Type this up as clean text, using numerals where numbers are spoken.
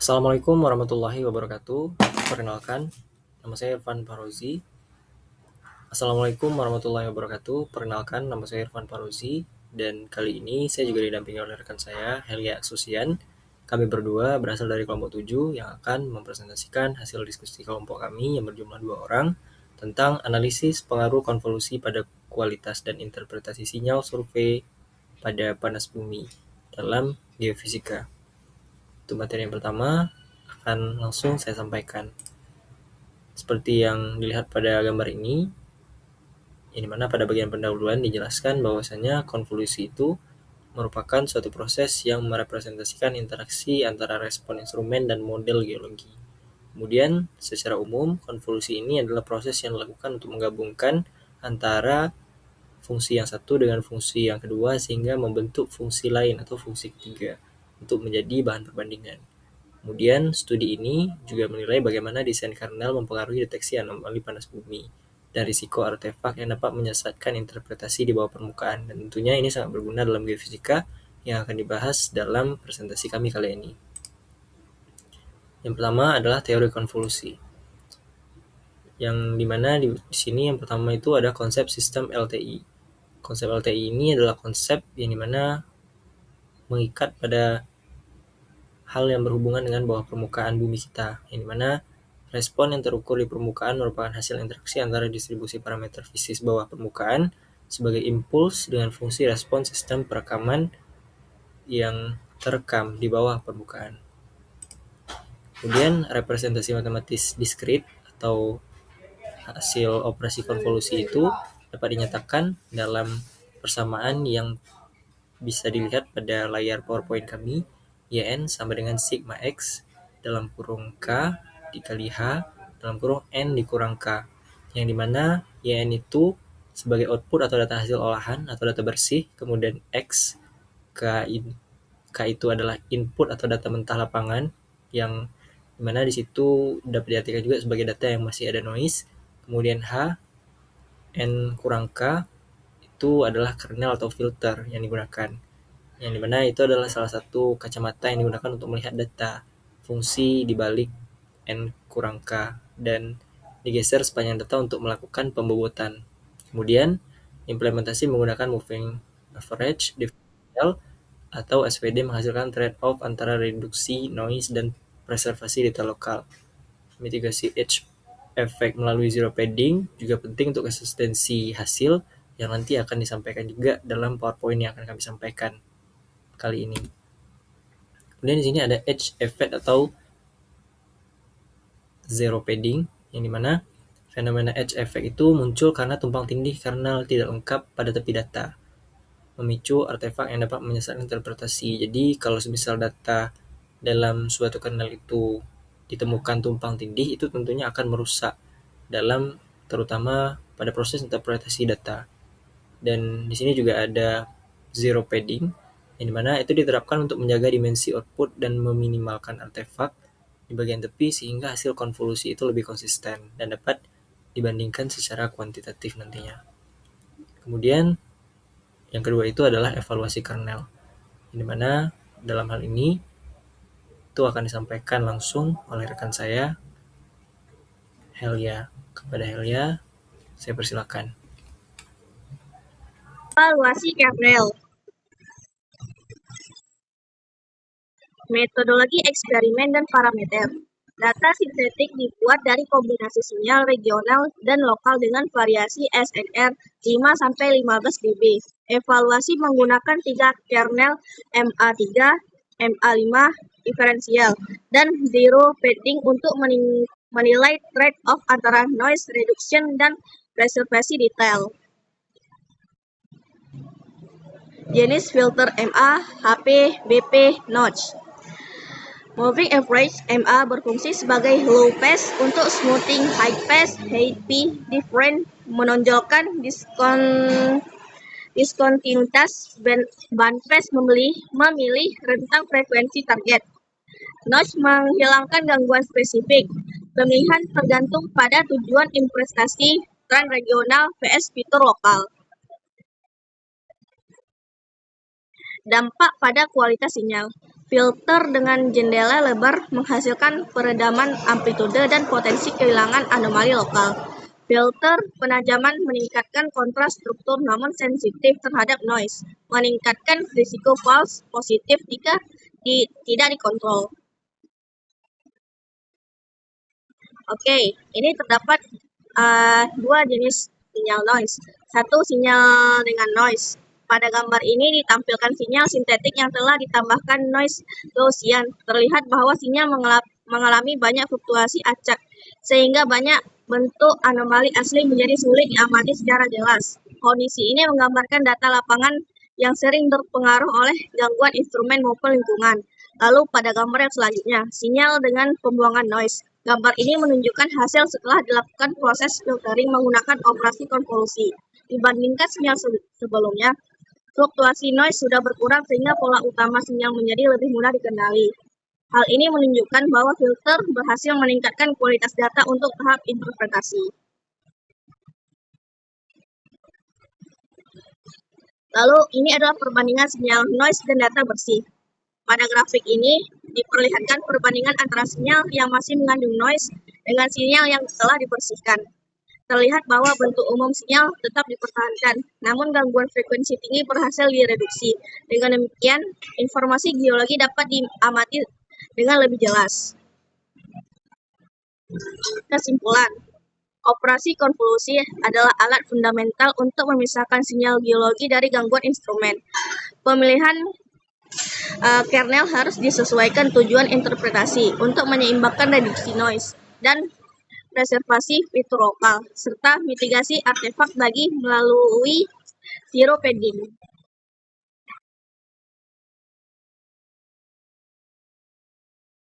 Assalamualaikum warahmatullahi wabarakatuh. Perkenalkan, nama saya Irfan Farozi. Assalamualaikum warahmatullahi wabarakatuh. Perkenalkan, nama saya Irfan Farozi. Dan kali ini saya juga didampingi oleh rekan saya, Helia Susian. Kami berdua berasal dari kelompok 7 yang akan mempresentasikan hasil diskusi kelompok kami yang berjumlah 2 orang tentang analisis pengaruh konvolusi pada kualitas dan interpretasi sinyal survei pada panas bumi dalam geofisika. Untuk materi yang pertama akan langsung saya sampaikan. Seperti yang dilihat pada gambar ini, yang dimana pada bagian pendahuluan dijelaskan bahwasanya konvolusi itu merupakan suatu proses yang merepresentasikan interaksi antara respon instrumen dan model geologi. Kemudian, secara umum, konvolusi ini adalah proses yang dilakukan untuk menggabungkan antara fungsi yang satu dengan fungsi yang kedua sehingga membentuk fungsi lain atau fungsi ketiga untuk menjadi bahan perbandingan. Kemudian, studi ini juga menilai bagaimana desain kernel mempengaruhi deteksi anomali panas bumi dan risiko artefak yang dapat menyesatkan interpretasi di bawah permukaan. Dan tentunya ini sangat berguna dalam geofisika yang akan dibahas dalam presentasi kami kali ini. Yang pertama adalah teori konvolusi. Yang dimana di sini yang pertama itu ada konsep sistem LTI. Konsep LTI ini adalah konsep yang dimana mengikat pada hal yang berhubungan dengan bawah permukaan bumi kita, yang dimana respon yang terukur di permukaan merupakan hasil interaksi antara distribusi parameter fisis bawah permukaan sebagai impuls dengan fungsi respon sistem perekaman yang terekam di bawah permukaan. Kemudian representasi matematis diskrit atau hasil operasi konvolusi itu dapat dinyatakan dalam persamaan yang bisa dilihat pada layar PowerPoint kami. YN sama dengan sigma X dalam kurung K dikali H dalam kurung N dikurang K, yang dimana YN itu sebagai output atau data hasil olahan atau data bersih, kemudian X K itu adalah input atau data mentah lapangan yang dimana di situ dapat diartikan juga sebagai data yang masih ada noise, kemudian H N kurang K itu adalah kernel atau filter yang digunakan, yang dimana itu adalah salah satu kacamata yang digunakan untuk melihat data fungsi di balik N kurang K dan digeser sepanjang data untuk melakukan pembobotan. Kemudian implementasi menggunakan moving average differential atau SVD menghasilkan trade-off antara reduksi noise dan preservasi data lokal. Mitigasi edge effect melalui zero padding juga penting untuk konsistensi hasil yang nanti akan disampaikan juga dalam PowerPoint yang akan kami sampaikan kali ini. Kemudian di sini ada edge effect atau zero padding, yang dimana fenomena edge effect itu muncul karena tumpang tindih kernel tidak lengkap pada tepi data, memicu artefak yang dapat menyesatkan interpretasi. Jadi kalau semisal data dalam suatu kernel itu ditemukan tumpang tindih, itu tentunya akan merusak dalam terutama pada proses interpretasi data. Dan di sini juga ada zero padding, yang dimana itu diterapkan untuk menjaga dimensi output dan meminimalkan artefak di bagian tepi sehingga hasil konvolusi itu lebih konsisten dan dapat dibandingkan secara kuantitatif nantinya. Kemudian yang kedua itu adalah evaluasi kernel, yang dimana dalam hal ini itu akan disampaikan langsung oleh rekan saya, Helia. Kepada Helia, saya persilakan. Evaluasi kernel. Metodologi eksperimen dan parameter. Data sintetik dibuat dari kombinasi sinyal regional dan lokal dengan variasi SNR 5-15 dB. Evaluasi menggunakan 3 kernel MA3, MA5 diferensial, dan zero padding untuk menilai trade-off antara noise reduction dan preservasi detail. Jenis filter MA, HP, BP, notch. Moving average MA berfungsi sebagai low pass untuk smoothing high pass, HP different menonjolkan diskontinuitas bandpass memilih rentang frekuensi target. Notch menghilangkan gangguan spesifik. Pemilihan tergantung pada tujuan investasi tren regional vs fitur lokal. Dampak pada kualitas sinyal. Filter dengan jendela lebar menghasilkan peredaman amplitude dan potensi kehilangan anomali lokal. Filter penajaman meningkatkan kontras struktur namun sensitif terhadap noise, meningkatkan risiko false positif jika tidak dikontrol. Oke, ini terdapat dua jenis sinyal noise. Satu, sinyal dengan noise. Pada gambar ini ditampilkan sinyal sintetik yang telah ditambahkan noise Gaussian. Terlihat bahwa sinyal mengalami banyak fluktuasi acak, sehingga banyak bentuk anomali asli menjadi sulit diamati secara jelas. Kondisi ini menggambarkan data lapangan yang sering terpengaruh oleh gangguan instrumen maupun lingkungan. Lalu pada gambar yang selanjutnya, sinyal dengan pembuangan noise. Gambar ini menunjukkan hasil setelah dilakukan proses filtering menggunakan operasi konvolusi. Dibandingkan sinyal sebelumnya, fluktuasi noise sudah berkurang sehingga pola utama sinyal menjadi lebih mudah dikenali. Hal ini menunjukkan bahwa filter berhasil meningkatkan kualitas data untuk tahap interpretasi. Lalu ini adalah perbandingan sinyal noise dan data bersih. Pada grafik ini diperlihatkan perbandingan antara sinyal yang masih mengandung noise dengan sinyal yang telah dibersihkan. Terlihat bahwa bentuk umum sinyal tetap dipertahankan, namun gangguan frekuensi tinggi berhasil direduksi. Dengan demikian, informasi geologi dapat diamati dengan lebih jelas. Kesimpulan, operasi konvolusi adalah alat fundamental untuk memisahkan sinyal geologi dari gangguan instrumen. Pemilihan kernel harus disesuaikan tujuan interpretasi untuk menyeimbangkan reduksi noise dan preservasi fitur lokal, serta mitigasi artefak bagi melalui zero padding.